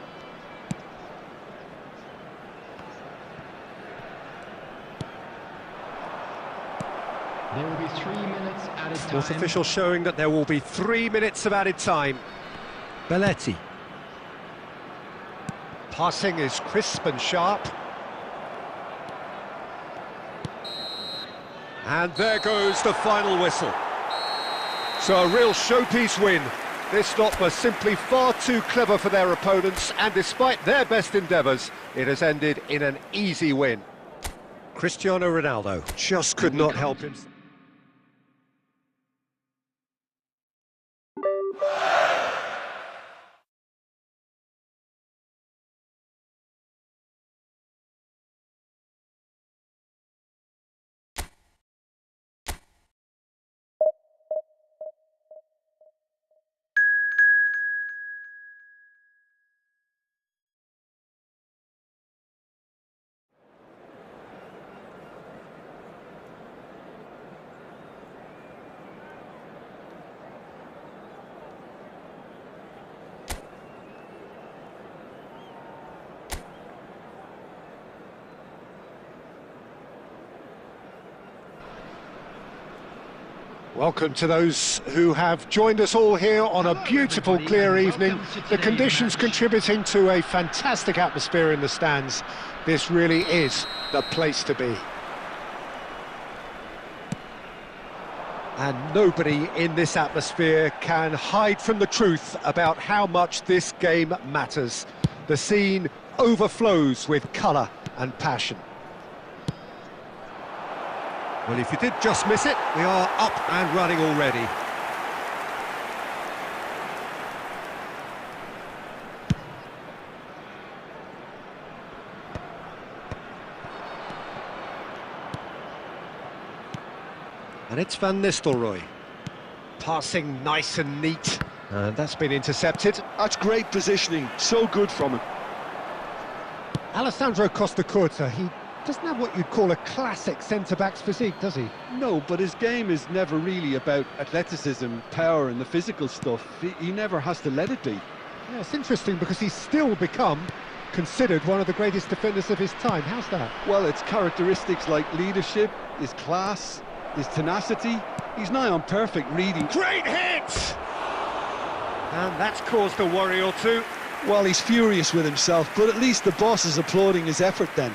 There will be 3 minutes added time. Fourth official showing that there will be 3 minutes of added time. Belletti. Passing is crisp and sharp. And there goes the final whistle. So a real showpiece win. This lot was simply far too clever for their opponents, and despite their best endeavours, it has ended in an easy win. Cristiano Ronaldo just could not help himself. Welcome to those who have joined us all here on a beautiful, clear evening. The conditions contributing to a fantastic atmosphere in the stands. This really is the place to be. And nobody in this atmosphere can hide from the truth about how much this game matters. The scene overflows with colour and passion. Well, if you did just miss it, we are up and running already. And it's Van Nistelrooy. Passing nice and neat. And that's been intercepted. That's great positioning, so good from him. Alessandro Costa Curta, he doesn't have what you'd call a classic centre-back's physique, does he? No, but his game is never really about athleticism, power and the physical stuff. He never has to let it be. Yeah, it's interesting because he's still become considered one of the greatest defenders of his time. How's that? Well, it's characteristics like leadership, his class, his tenacity. He's nigh on perfect reading. Great hit! And that's caused a worry or two. Well, he's furious with himself, but at least the boss is applauding his effort then.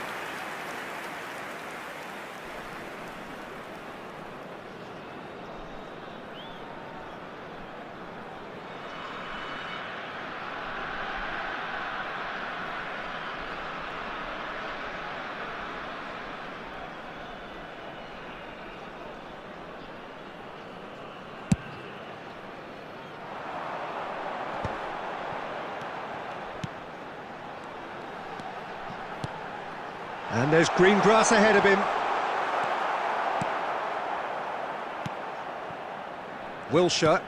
And there's green grass ahead of him. Wilshere.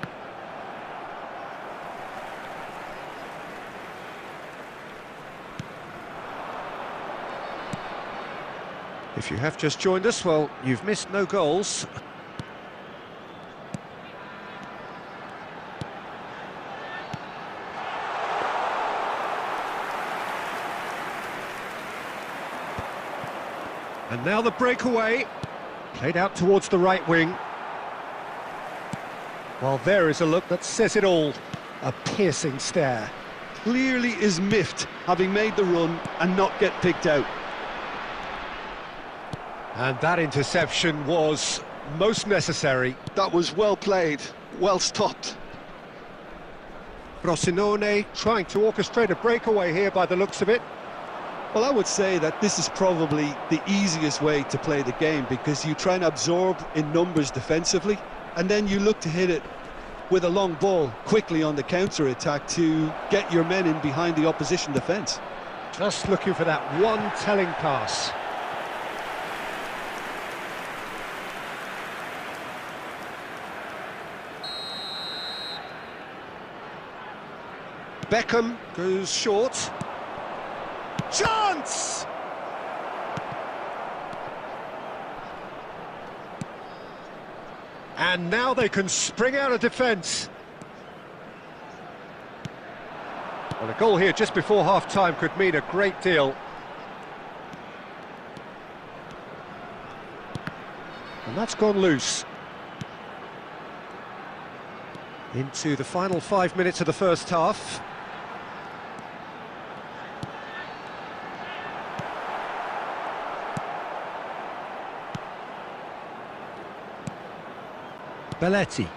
If you have just joined us, well, you've missed no goals. And now the breakaway, played out towards the right wing. Well, there is a look that says it all, a piercing stare. Clearly is miffed, having made the run and not get picked out. And that interception was most necessary. That was well played, well stopped. Frosinone trying to orchestrate a breakaway here by the looks of it. Well, I would say that this is probably the easiest way to play the game, because you try and absorb in numbers defensively, and then you look to hit it with a long ball quickly on the counter-attack to get your men in behind the opposition defence. Just looking for that one telling pass. Beckham goes short. Chance! And now they can spring out of defence. Well, a goal here just before half-time could mean a great deal. And that's gone loose. Into the final 5 minutes of the first half. Belletti.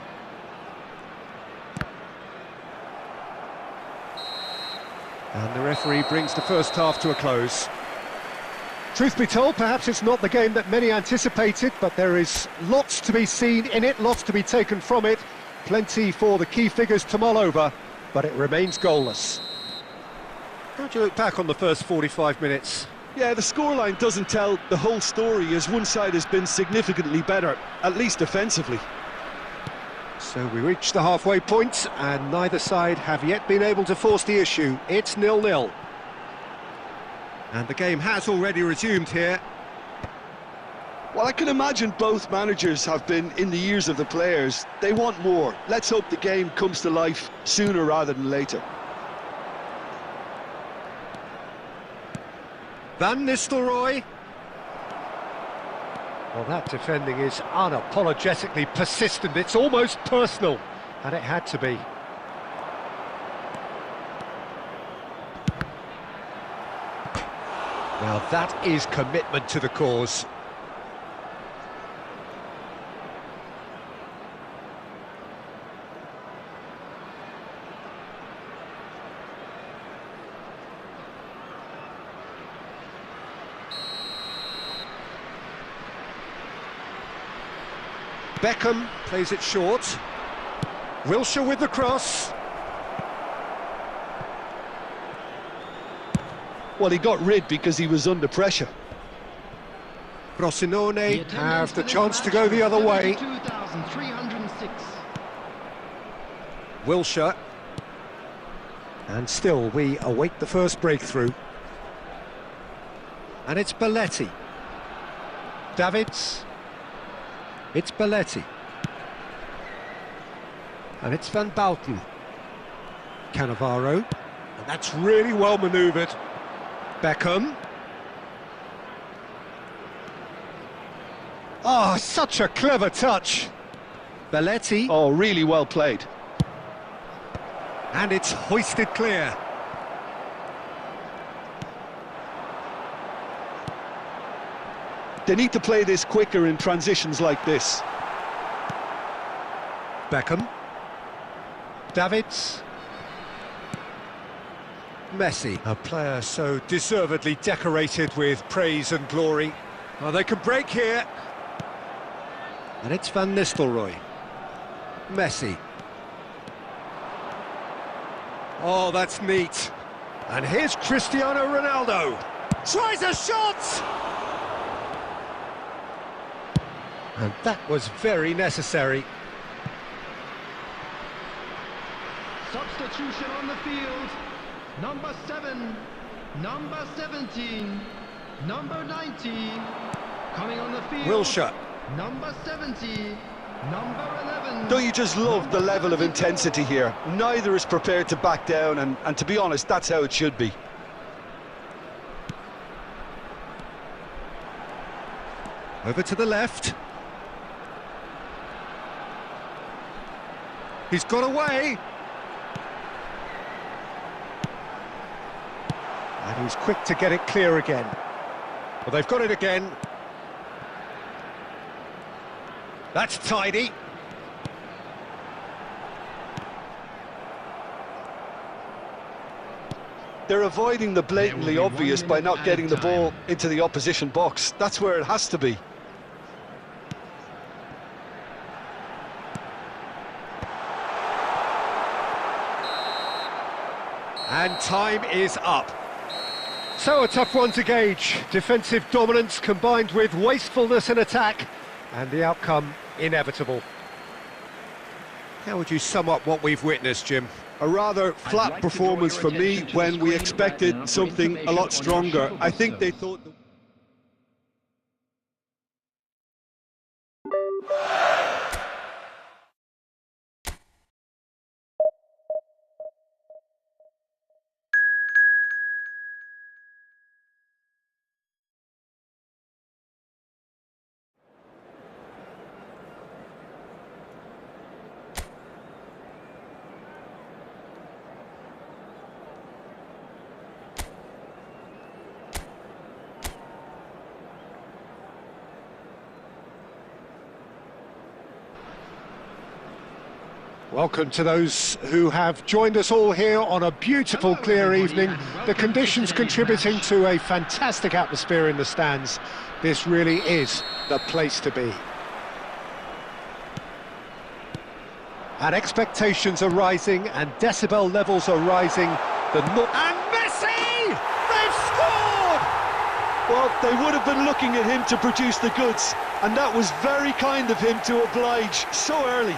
And the referee brings the first half to a close. Truth be told, perhaps it's not the game that many anticipated, but there is lots to be seen in it, lots to be taken from it. Plenty for the key figures to mull over, but it remains goalless. How do you look back on the first 45 minutes? Yeah, the scoreline doesn't tell the whole story, as one side has been significantly better, at least defensively. So we reach the halfway point, and neither side have yet been able to force the issue. It's 0-0. And the game has already resumed here. Well, I can imagine both managers have been in the ears of the players. They want more. Let's hope the game comes to life sooner rather than later. Van Nistelrooy. Well, that defending is unapologetically persistent. It's almost personal, and it had to be. Now that is commitment to the cause. Beckham plays it short. Wilshere with the cross. Well, he got rid because he was under pressure. Frosinone have the chance to go the other way. 2,306. Wilshere. And still we await the first breakthrough. And it's Belletti. Davids. It's Belletti. And it's Van Bouten. Cannavaro. And that's really well manoeuvred. Beckham. Oh, such a clever touch. Belletti. Oh, really well played. And it's hoisted clear. They need to play this quicker in transitions like this. Beckham. Davids. Messi, a player so deservedly decorated with praise and glory. Well, they can break here. And it's Van Nistelrooy. Messi. Oh, that's neat. And here's Cristiano Ronaldo. Tries a shot! And that was very necessary. Substitution on the field. Number 7, number 17, number 90. Coming on the field. Wilshere. Number 70, number 11. Don't you just love the level of intensity here? Neither is prepared to back down, and to be honest, that's how it should be. Over to the left. He's got away. And he's quick to get it clear again. Well, they've got it again. That's tidy. They're avoiding the blatantly There will be 1 obvious by minute not getting the added ball time. into the opposition box. That's where it has to be. And time is up. So a tough one to gauge. Defensive dominance combined with wastefulness in attack, and the outcome inevitable. How would you sum up what we've witnessed, Jim? A rather flat like to draw performance your for me attention to when the we screen expected right now for something a lot information on stronger. your I think they service. thought... Welcome to those who have joined us all here on a beautiful, clear evening. The conditions contributing to a fantastic atmosphere in the stands. This really is the place to be. And expectations are rising and decibel levels are rising. And Messi! They've scored! Well, they would have been looking at him to produce the goods, and that was very kind of him to oblige so early.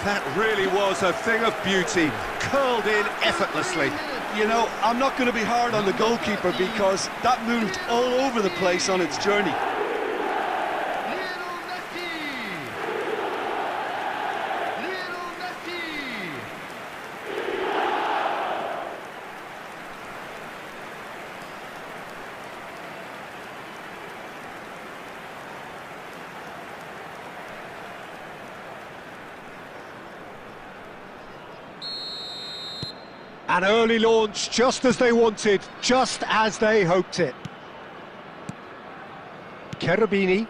That really was a thing of beauty, curled in effortlessly. You know, I'm not going to be hard on the goalkeeper because that moved all over the place on its journey. Lionel Messi! An early launch, just as they wanted, just as they hoped it. Cherubini.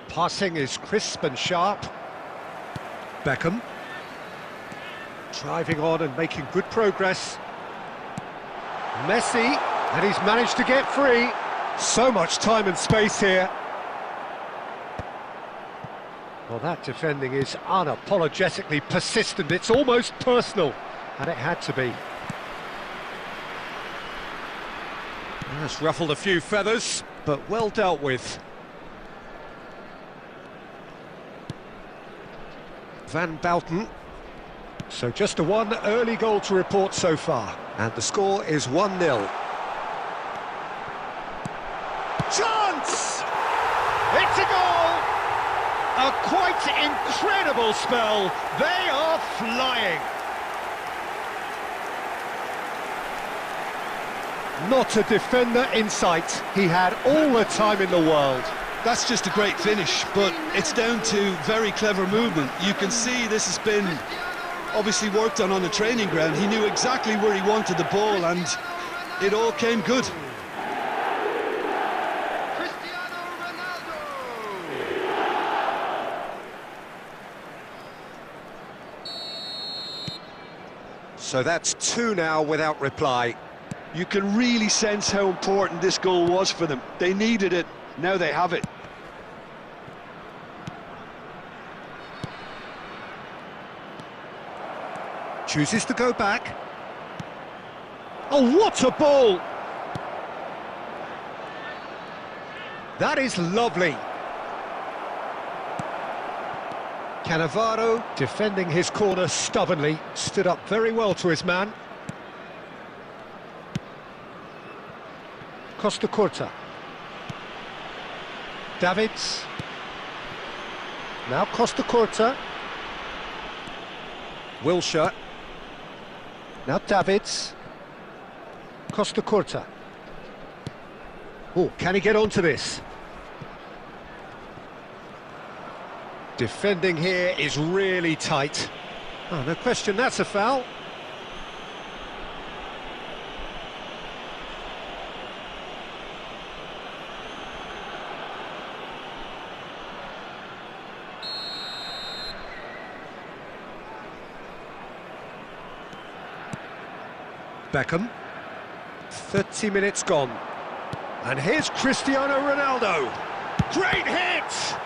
Passing is crisp and sharp. Beckham. Driving on and making good progress. Messi, and he's managed to get free. So much time and space here. Well, that defending is unapologetically persistent. It's almost personal. And it had to be. That's ruffled a few feathers, but well dealt with. Van Bouten. So just a one early goal to report so far. And the score is 1-0. Chance! It's a goal! A quite incredible spell. They are flying. Not a defender in sight. He had all the time in the world. That's just a great finish, but it's down to very clever movement. You can see this has been obviously worked on the training ground. He knew exactly where he wanted the ball and it all came good. Cristiano Ronaldo! So that's 2 now without reply. You can really sense how important this goal was for them. They needed it, now they have it. Chooses to go back. Oh, what a ball! That is lovely. Cannavaro, defending his corner stubbornly, stood up very well to his man. Costa Curta. Davids. Now Costa Curta. Wilshere. Now Davids. Costa Curta. Oh, can he get onto this? Defending here is really tight. Oh, no question, that's a foul. Beckham. 30 minutes gone. And here's Cristiano Ronaldo. Great hit!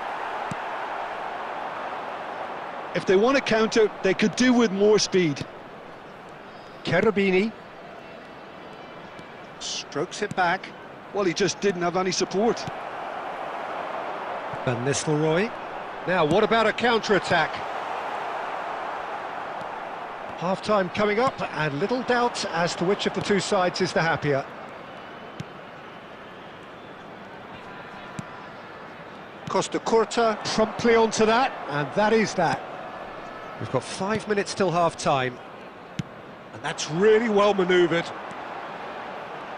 If they want to counter, they could do with more speed. Cherubini. Strokes it back. Well, he just didn't have any support. Van Nistelrooy. Now, what about a counter-attack? Half-time coming up, and little doubt as to which of the two sides is the happier. Costa Curta promptly onto that, and that is that. We've got 5 minutes till half-time, and that's really well manoeuvred.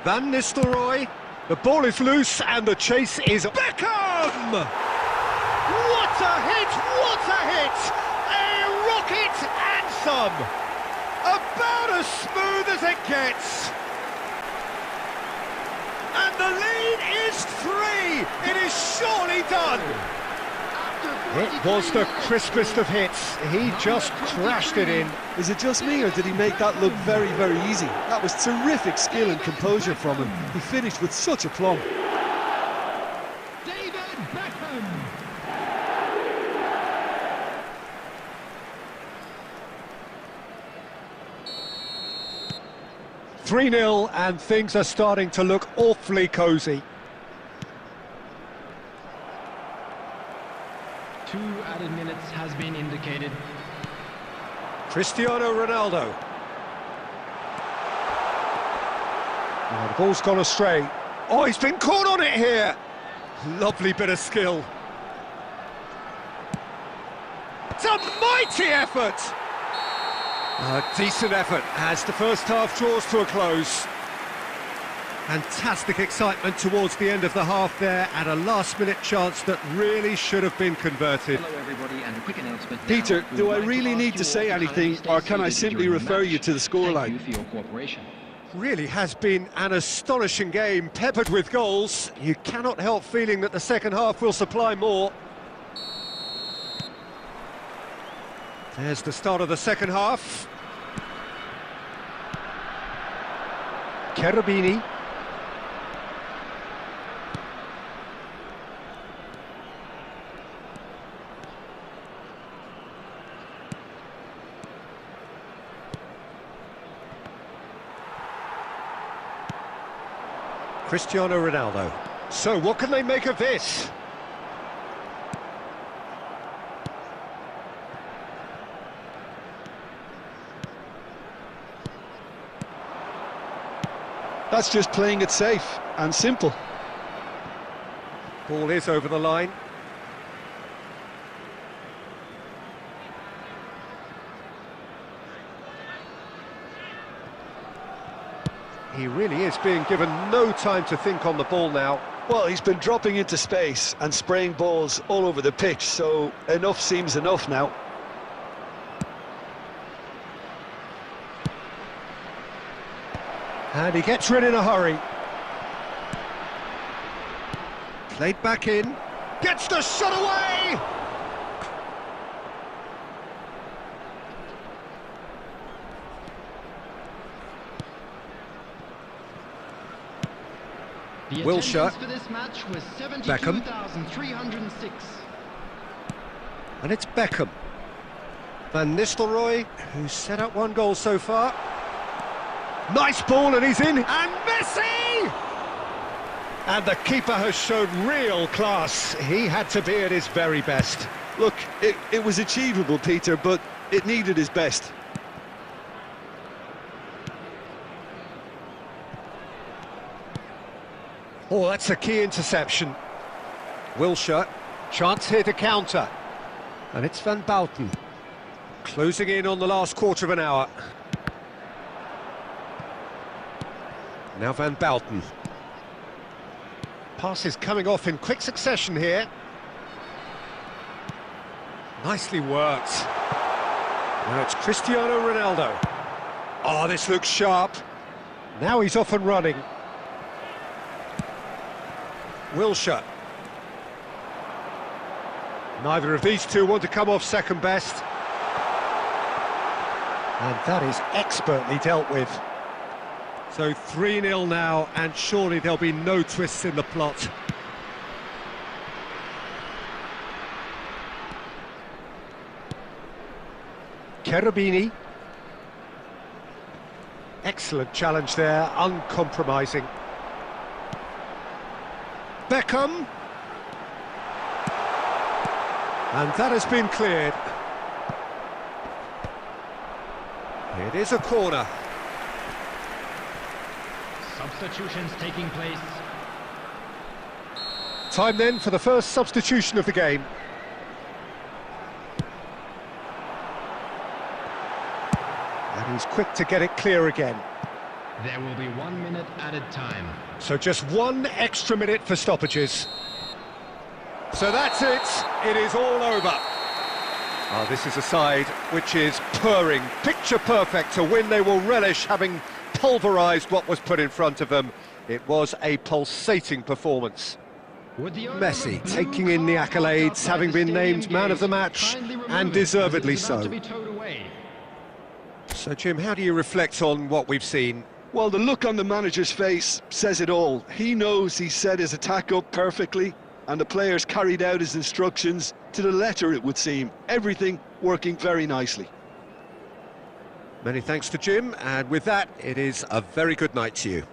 Van Nistelrooy, the ball is loose, and the chase is Beckham! What a hit! What a hit! A rocket and some! About as smooth as it gets! And the lead is 3! It is surely done! It was the crispest of hits. He just crashed it in. Is it just me, or did he make that look very, very easy? That was terrific skill and composure from him. He finished with such aplomb. David Beckham. 3-0, and things are starting to look awfully cosy. 2 added minutes has been indicated. Cristiano Ronaldo. Oh, the ball's gone astray. Oh, he's been caught on it here. Lovely bit of skill. It's a mighty effort. A decent effort as the first half draws to a close. Fantastic excitement towards the end of the half there, and a last-minute chance that really should have been converted. Hello everybody, and a quick announcement. Peter, do I really need to say anything, or can I simply refer you to the scoreline? Thank you for your cooperation. Really has been an astonishing game, peppered with goals. You cannot help feeling that the second half will supply more. There's the start of the second half. Cherubini. Cristiano Ronaldo. So what can they make of this? That's just playing it safe and simple. Ball is over the line. He really is being given no time to think on the ball now. Well, he's been dropping into space and spraying balls all over the pitch, so enough seems enough now. And he gets rid in a hurry. Played back in. Gets the shot away! The Wilshere. attendance for this match was Beckham. 72,306. And it's Beckham. Van Nistelrooy, who's set up 1 goal so far. Nice ball, and he's in. And Messi! And the keeper has shown real class. He had to be at his very best. Look, it was achievable, Peter, but it needed his best. Oh, that's a key interception. Wilshere, chance here to counter. And it's Van Bouten. Closing in on the last quarter of an hour. Now Van Bouten. Passes coming off in quick succession here. Nicely worked. Now it's Cristiano Ronaldo. Oh, this looks sharp. Now he's off and running. Wilshere. Neither of these two want to come off second best. And that is expertly dealt with. So 3-0 now, and surely there'll be no twists in the plot. Cherubini. Excellent challenge there, uncompromising. Beckham. And that has been cleared. It is a corner. Substitutions taking place. Time then for the first substitution of the game. And he's quick to get it clear again. There will be 1 minute added time. So just 1 extra minute for stoppages. So that's it. It is all over. Oh, this is a side which is purring, picture perfect. To win, they will relish having pulverised what was put in front of them. It was a pulsating performance. Messi taking in the accolades, having been named man of the match, and deservedly so. So, Jim, how do you reflect on what we've seen? Well, the look on the manager's face says it all. He knows he set his attack up perfectly, and the players carried out his instructions to the letter, it would seem. Everything working very nicely. Many thanks to Jim, and with that, it is a very good night to you.